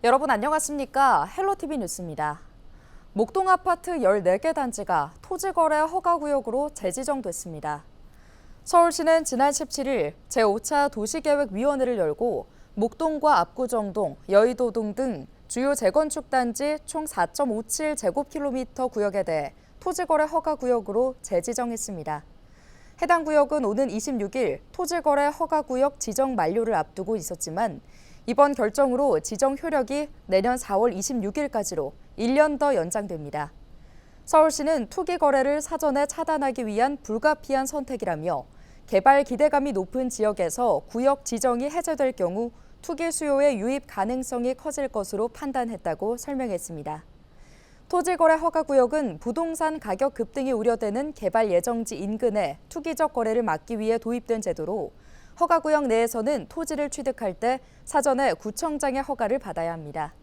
여러분 안녕하십니까? 헬로티비 뉴스입니다. 목동 아파트 14개 단지가 토지거래 허가구역으로 재지정됐습니다. 서울시는 지난 17일 제5차 도시계획위원회를 열고 목동과 압구정동, 여의도동 등 주요 재건축 단지 총 4.57제곱킬로미터 구역에 대해 토지거래 허가구역으로 재지정했습니다. 해당 구역은 오는 26일 토지거래 허가구역 지정 만료를 앞두고 있었지만 이번 결정으로 지정 효력이 내년 4월 26일까지로 1년 더 연장됩니다. 서울시는 투기 거래를 사전에 차단하기 위한 불가피한 선택이라며 개발 기대감이 높은 지역에서 구역 지정이 해제될 경우 투기 수요의 유입 가능성이 커질 것으로 판단했다고 설명했습니다. 토지거래 허가구역은 부동산 가격 급등이 우려되는 개발 예정지 인근에 투기적 거래를 막기 위해 도입된 제도로 허가구역 내에서는 토지를 취득할 때 사전에 구청장의 허가를 받아야 합니다.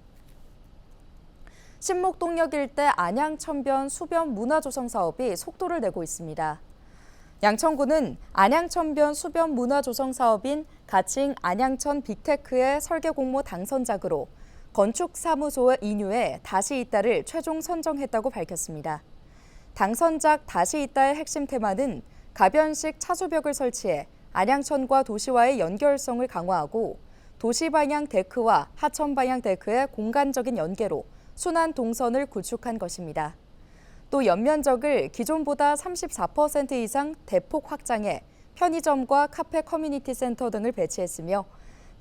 신목동역 일대 안양천변 수변 문화조성 사업이 속도를 내고 있습니다. 양천구는 안양천변 수변 문화조성 사업인 가칭 안양천 빅테크의 설계 공모 당선작으로 건축사무소에 인유해 다시 있다를 최종 선정했다고 밝혔습니다. 당선작 다시 있다의 핵심 테마는 가변식 차수벽을 설치해 안양천과 도시와의 연결성을 강화하고 도시 방향 데크와 하천 방향 데크의 공간적인 연계로 순환 동선을 구축한 것입니다. 또 연면적을 기존보다 34% 이상 대폭 확장해 편의점과 카페 커뮤니티 센터 등을 배치했으며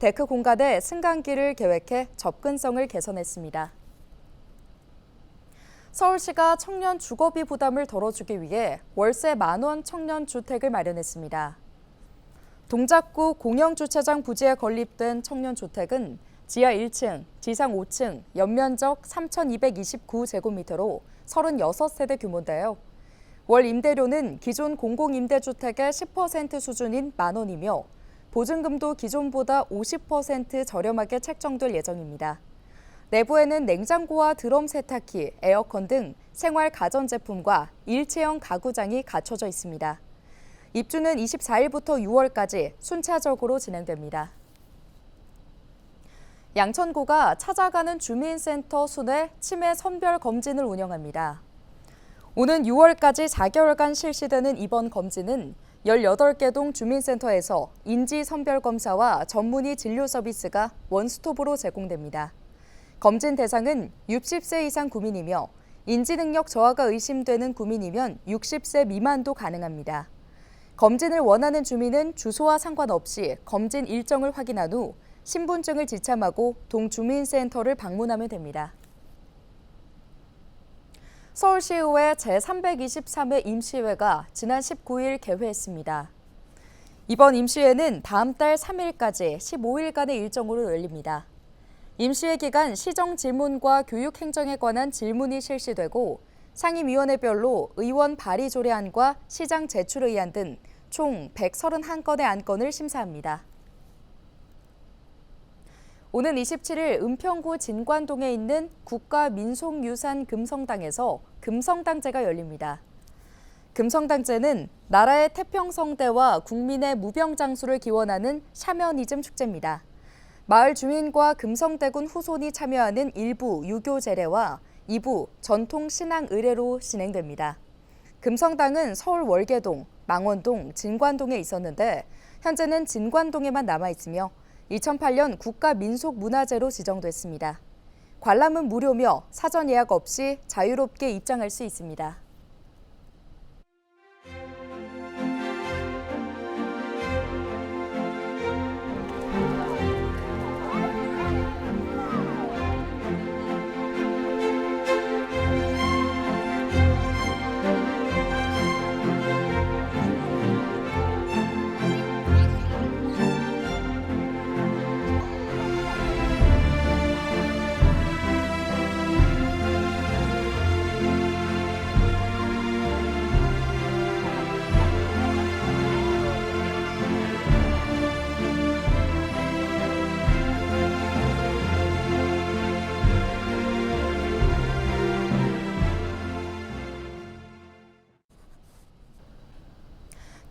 데크 공간에 승강기를 계획해 접근성을 개선했습니다. 서울시가 청년 주거비 부담을 덜어주기 위해 월세 10,000원 청년 주택을 마련했습니다. 동작구 공영주차장 부지에 건립된 청년주택은 지하 1층, 지상 5층, 연면적 3,229제곱미터로 36세대 규모인데요. 월 임대료는 기존 공공임대주택의 10% 수준인 10,000원이며 보증금도 기존보다 50% 저렴하게 책정될 예정입니다. 내부에는 냉장고와 드럼 세탁기, 에어컨 등 생활 가전제품과 일체형 가구장이 갖춰져 있습니다. 입주는 24일부터 6월까지 순차적으로 진행됩니다. 양천구가 찾아가는 주민센터 순회 치매 선별 검진을 운영합니다. 오는 6월까지 4개월간 실시되는 이번 검진은 18개 동 주민센터에서 인지 선별 검사와 전문의 진료 서비스가 원스톱으로 제공됩니다. 검진 대상은 60세 이상 구민이며 인지 능력 저하가 의심되는 구민이면 60세 미만도 가능합니다. 검진을 원하는 주민은 주소와 상관없이 검진 일정을 확인한 후 신분증을 지참하고 동주민센터를 방문하면 됩니다. 서울시의회 제323회 임시회가 지난 19일 개회했습니다. 이번 임시회는 다음 달 3일까지 15일간의 일정으로 열립니다. 임시회 기간 시정 질문과 교육 행정에 관한 질문이 실시되고 상임위원회별로 의원 발의 조례안과 시장 제출 의안 등 총 131건의 안건을 심사합니다. 오는 27일 은평구 진관동에 있는 국가민속유산 금성당에서 금성당제가 열립니다. 금성당제는 나라의 태평성대와 국민의 무병장수를 기원하는 샤머니즘 축제입니다. 마을 주민과 금성대군 후손이 참여하는 일부 유교 제례와 2부 전통 신앙 의례로 진행됩니다. 금성당은 서울 월계동, 망원동, 진관동에 있었는데 현재는 진관동에만 남아있으며 2008년 국가민속문화재로 지정됐습니다. 관람은 무료며 사전 예약 없이 자유롭게 입장할 수 있습니다.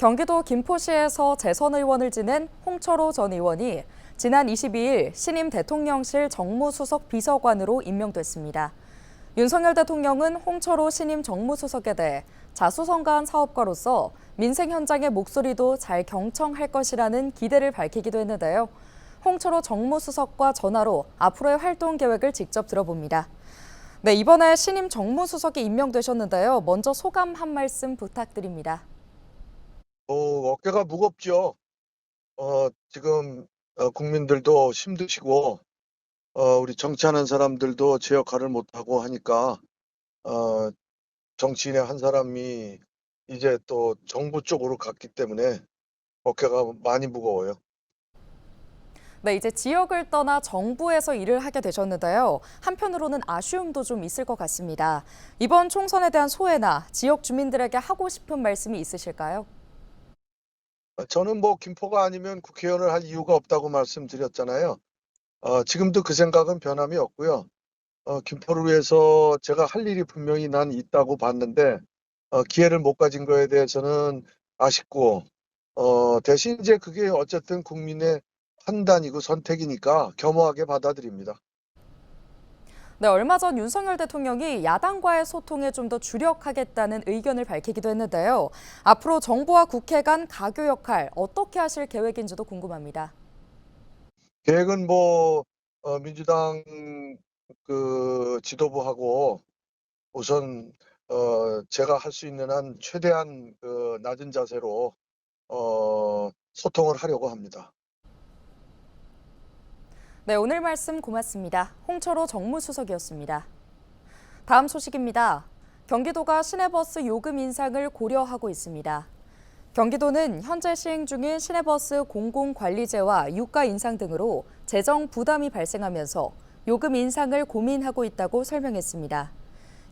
경기도 김포시에서 재선 의원을 지낸 홍철호 전 의원이 지난 22일 신임 대통령실 정무수석 비서관으로 임명됐습니다. 윤석열 대통령은 홍철호 신임 정무수석에 대해 자수성가한 사업가로서 민생 현장의 목소리도 잘 경청할 것이라는 기대를 밝히기도 했는데요. 홍철호 정무수석과 전화로 앞으로의 활동 계획을 직접 들어봅니다. 네, 이번에 신임 정무수석이 임명되셨는데요. 먼저 소감 한 말씀 부탁드립니다. 어깨가 무겁죠. 지금 국민들도 힘드시고 우리 정치하는 사람들도 제 역할을 못하고 하니까 정치인의 한 사람이 이제 또 정부 쪽으로 갔기 때문에 어깨가 많이 무거워요. 네, 이제 지역을 떠나 정부에서 일을 하게 되셨는데요. 한편으로는 아쉬움도 좀 있을 것 같습니다. 이번 총선에 대한 소회나 지역 주민들에게 하고 싶은 말씀이 있으실까요? 저는 김포가 아니면 국회의원을 할 이유가 없다고 말씀드렸잖아요. 지금도 그 생각은 변함이 없고요. 김포를 위해서 제가 할 일이 분명히 난 있다고 봤는데 기회를 못 가진 거에 대해서는 아쉽고 대신 이제 그게 어쨌든 국민의 판단이고 선택이니까 겸허하게 받아들입니다. 네, 얼마 전 윤석열 대통령이 야당과의 소통에 좀 더 주력하겠다는 의견을 밝히기도 했는데요. 앞으로 정부와 국회 간 가교 역할 어떻게 하실 계획인지도 궁금합니다. 계획은 민주당 그 지도부하고 우선 제가 할 수 있는 한 최대한 그 낮은 자세로 소통을 하려고 합니다. 네, 오늘 말씀 고맙습니다. 홍철호 정무수석이었습니다. 다음 소식입니다. 경기도가 시내버스 요금 인상을 고려하고 있습니다. 경기도는 현재 시행 중인 시내버스 공공관리제와 유가 인상 등으로 재정 부담이 발생하면서 요금 인상을 고민하고 있다고 설명했습니다.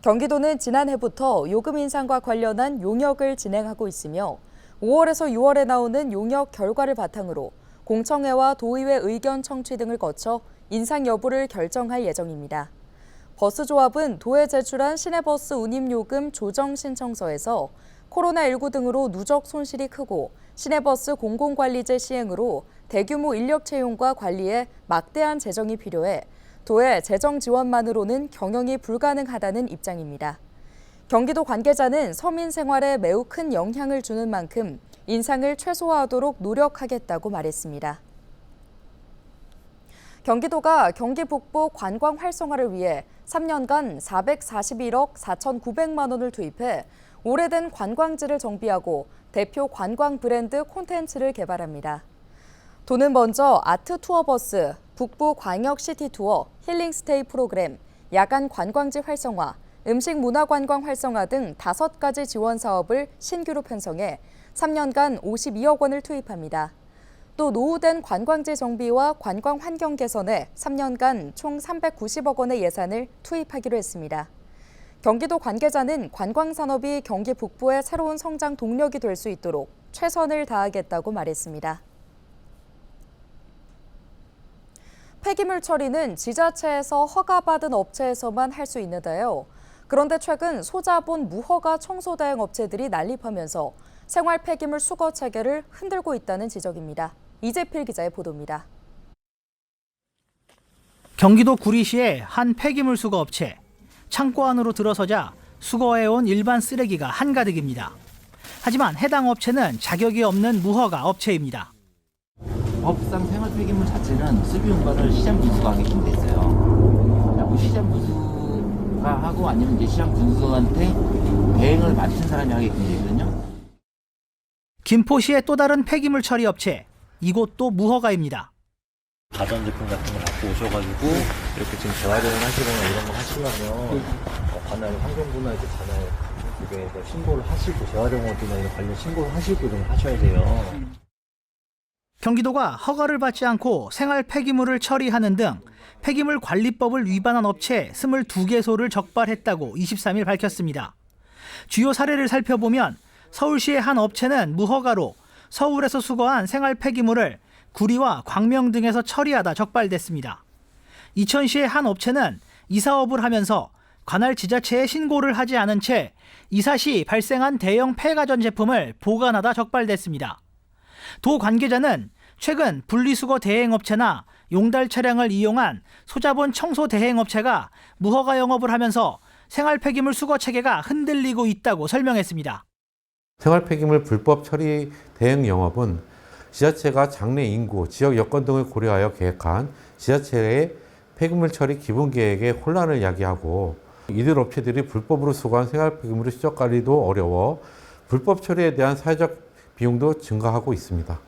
경기도는 지난해부터 요금 인상과 관련한 용역을 진행하고 있으며 5월에서 6월에 나오는 용역 결과를 바탕으로 공청회와 도의회 의견 청취 등을 거쳐 인상 여부를 결정할 예정입니다. 버스조합은 도에 제출한 시내버스 운임요금 조정 신청서에서 코로나19 등으로 누적 손실이 크고 시내버스 공공관리제 시행으로 대규모 인력 채용과 관리에 막대한 재정이 필요해 도의 재정 지원만으로는 경영이 불가능하다는 입장입니다. 경기도 관계자는 서민 생활에 매우 큰 영향을 주는 만큼 인상을 최소화하도록 노력하겠다고 말했습니다. 경기도가 경기 북부 관광 활성화를 위해 3년간 441억 4,900만 원을 투입해 오래된 관광지를 정비하고 대표 관광 브랜드 콘텐츠를 개발합니다. 도는 먼저 아트 투어 버스, 북부 광역 시티 투어, 힐링 스테이 프로그램, 야간 관광지 활성화, 음식 문화 관광 활성화 등 5가지 지원 사업을 신규로 편성해 3년간 52억 원을 투입합니다. 또 노후된 관광지 정비와 관광 환경 개선에 3년간 총 390억 원의 예산을 투입하기로 했습니다. 경기도 관계자는 관광산업이 경기 북부의 새로운 성장 동력이 될 수 있도록 최선을 다하겠다고 말했습니다. 폐기물 처리는 지자체에서 허가받은 업체에서만 할 수 있는데요. 그런데 최근 소자본 무허가 청소 대행 업체들이 난립하면서 생활 폐기물 수거 체계를 흔들고 있다는 지적입니다. 이재필 기자의 보도입니다. 경기도 구리시의 한 폐기물 수거 업체. 창고 안으로 들어서자 수거해온 일반 쓰레기가 한가득입니다. 하지만 해당 업체는 자격이 없는 무허가 업체입니다. 법상 생활 폐기물 자체는 수비 운반을 시장 분수가 하게끔 돼 있어요. 자꾸 시장 분수가 하고 아니면 이제 시장 분수한테 대행을 맡은 사람이 하게끔 돼 있거든요. 김포시의 또 다른 폐기물 처리 업체. 이곳도 무허가입니다. 가전제품 같은 거 갖고 오셔가지고 이렇게 지금 재활용을 하시거나 이런 거 하시려면 관할 환경부나 이제 관할 쪽에서 신고를 하시고 재활용업이나 이런 관련 신고를 하시고 좀 하셔야 돼요. 경기도가 허가를 받지 않고 생활 폐기물을 처리하는 등 폐기물 관리법을 위반한 업체 22개소를 적발했다고 23일 밝혔습니다. 주요 사례를 살펴보면 서울시의 한 업체는 무허가로 서울에서 수거한 생활 폐기물을 구리와 광명 등에서 처리하다 적발됐습니다. 이천시의 한 업체는 이 사업을 하면서 관할 지자체에 신고를 하지 않은 채 이사 시 발생한 대형 폐가전 제품을 보관하다 적발됐습니다. 도 관계자는 최근 분리수거 대행업체나 용달 차량을 이용한 소자본 청소 대행업체가 무허가 영업을 하면서 생활 폐기물 수거 체계가 흔들리고 있다고 설명했습니다. 생활 폐기물 불법 처리 대행 영업은 지자체가 장래 인구, 지역 여건 등을 고려하여 계획한 지자체의 폐기물 처리 기본 계획에 혼란을 야기하고 이들 업체들이 불법으로 수거한 생활 폐기물의 수적 관리도 어려워 불법 처리에 대한 사회적 비용도 증가하고 있습니다.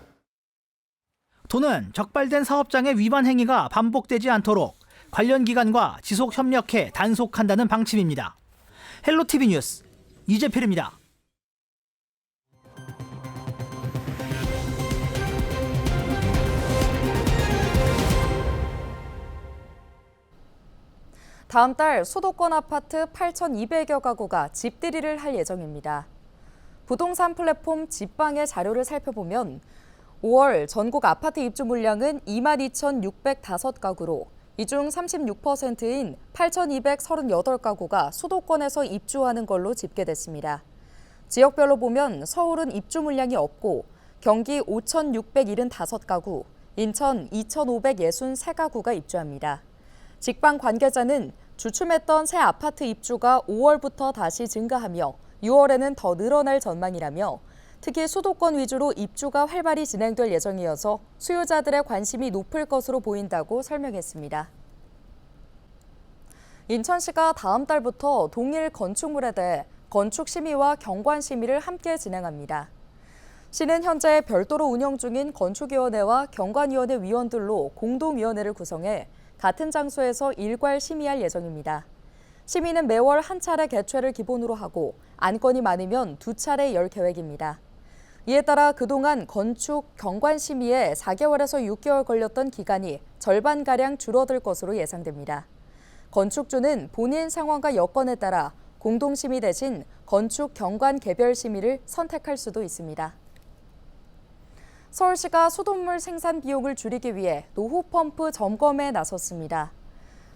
도는 적발된 사업장의 위반 행위가 반복되지 않도록 관련 기관과 지속 협력해 단속한다는 방침입니다. 헬로티비 뉴스 이재필입니다. 다음 달 수도권 아파트 8,200여 가구가 집들이를 할 예정입니다. 부동산 플랫폼 집방의 자료를 살펴보면 5월 전국 아파트 입주 물량은 22,605가구로 이 중 36%인 8,238가구가 수도권에서 입주하는 걸로 집계됐습니다. 지역별로 보면 서울은 입주 물량이 없고 경기 5,675가구, 인천 2,563가구가 입주합니다. 직방 관계자는 주춤했던 새 아파트 입주가 5월부터 다시 증가하며 6월에는 더 늘어날 전망이라며 특히 수도권 위주로 입주가 활발히 진행될 예정이어서 수요자들의 관심이 높을 것으로 보인다고 설명했습니다. 인천시가 다음 달부터 동일 건축물에 대해 건축 심의와 경관 심의를 함께 진행합니다. 시는 현재 별도로 운영 중인 건축위원회와 경관위원회 위원들로 공동위원회를 구성해 같은 장소에서 일괄 심의할 예정입니다. 심의는 매월 한 차례 개최를 기본으로 하고 안건이 많으면 2차례 열 계획입니다. 이에 따라 그동안 건축 경관 심의에 4개월에서 6개월 걸렸던 기간이 절반가량 줄어들 것으로 예상됩니다. 건축주는 본인 상황과 여건에 따라 공동심의 대신 건축 경관 개별 심의를 선택할 수도 있습니다. 서울시가 수돗물 생산 비용을 줄이기 위해 노후 펌프 점검에 나섰습니다.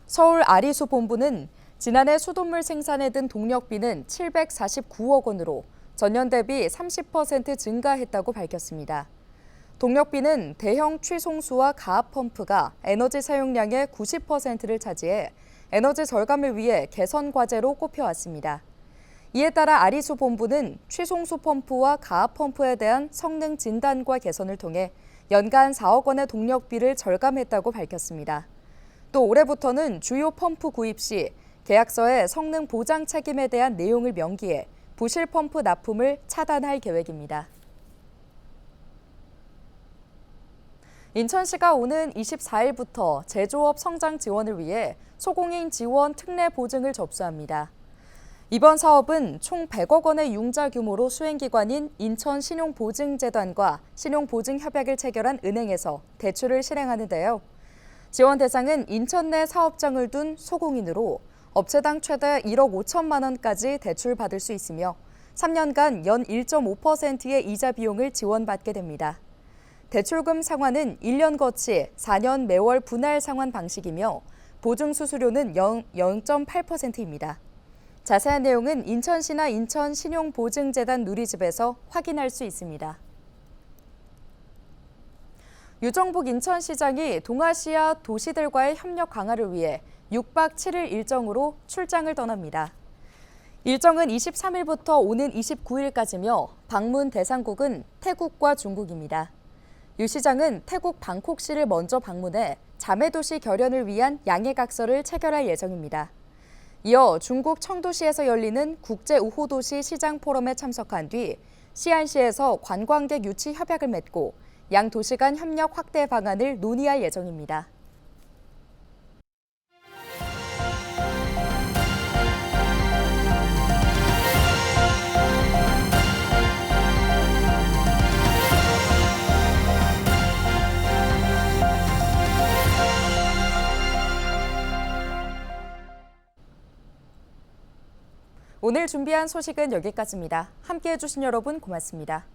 서울 아리수 본부는 지난해 수돗물 생산에 든 동력비는 749억 원으로 전년 대비 30% 증가했다고 밝혔습니다. 동력비는 대형 취송수와 가압 펌프가 에너지 사용량의 90%를 차지해 에너지 절감을 위해 개선 과제로 꼽혀왔습니다. 이에 따라 아리수 본부는 취송수 펌프와 가압 펌프에 대한 성능 진단과 개선을 통해 연간 4억 원의 동력비를 절감했다고 밝혔습니다. 또 올해부터는 주요 펌프 구입 시 계약서에 성능 보장 책임에 대한 내용을 명기해 부실 펌프 납품을 차단할 계획입니다. 인천시가 오는 24일부터 제조업 성장 지원을 위해 소공인 지원 특례 보증을 접수합니다. 이번 사업은 총 100억 원의 융자 규모로 수행기관인 인천신용보증재단과 신용보증협약을 체결한 은행에서 대출을 실행하는데요. 지원 대상은 인천 내 사업장을 둔 소공인으로 업체당 최대 1억 5천만 원까지 대출받을 수 있으며 3년간 연 1.5%의 이자 비용을 지원받게 됩니다. 대출금 상환은 1년 거치 4년 매월 분할 상환 방식이며 보증 수수료는 0.8%입니다. 자세한 내용은 인천시나 인천신용보증재단 누리집에서 확인할 수 있습니다. 유정복 인천시장이 동아시아 도시들과의 협력 강화를 위해 6박 7일 일정으로 출장을 떠납니다. 일정은 23일부터 오는 29일까지며 방문 대상국은 태국과 중국입니다. 유 시장은 태국 방콕시를 먼저 방문해 자매도시 결연을 위한 양해각서를 체결할 예정입니다. 이어 중국 청도시에서 열리는 국제우호도시 시장 포럼에 참석한 뒤 시안시에서 관광객 유치 협약을 맺고 양 도시 간 협력 확대 방안을 논의할 예정입니다. 오늘 준비한 소식은 여기까지입니다. 함께해 주신 여러분 고맙습니다.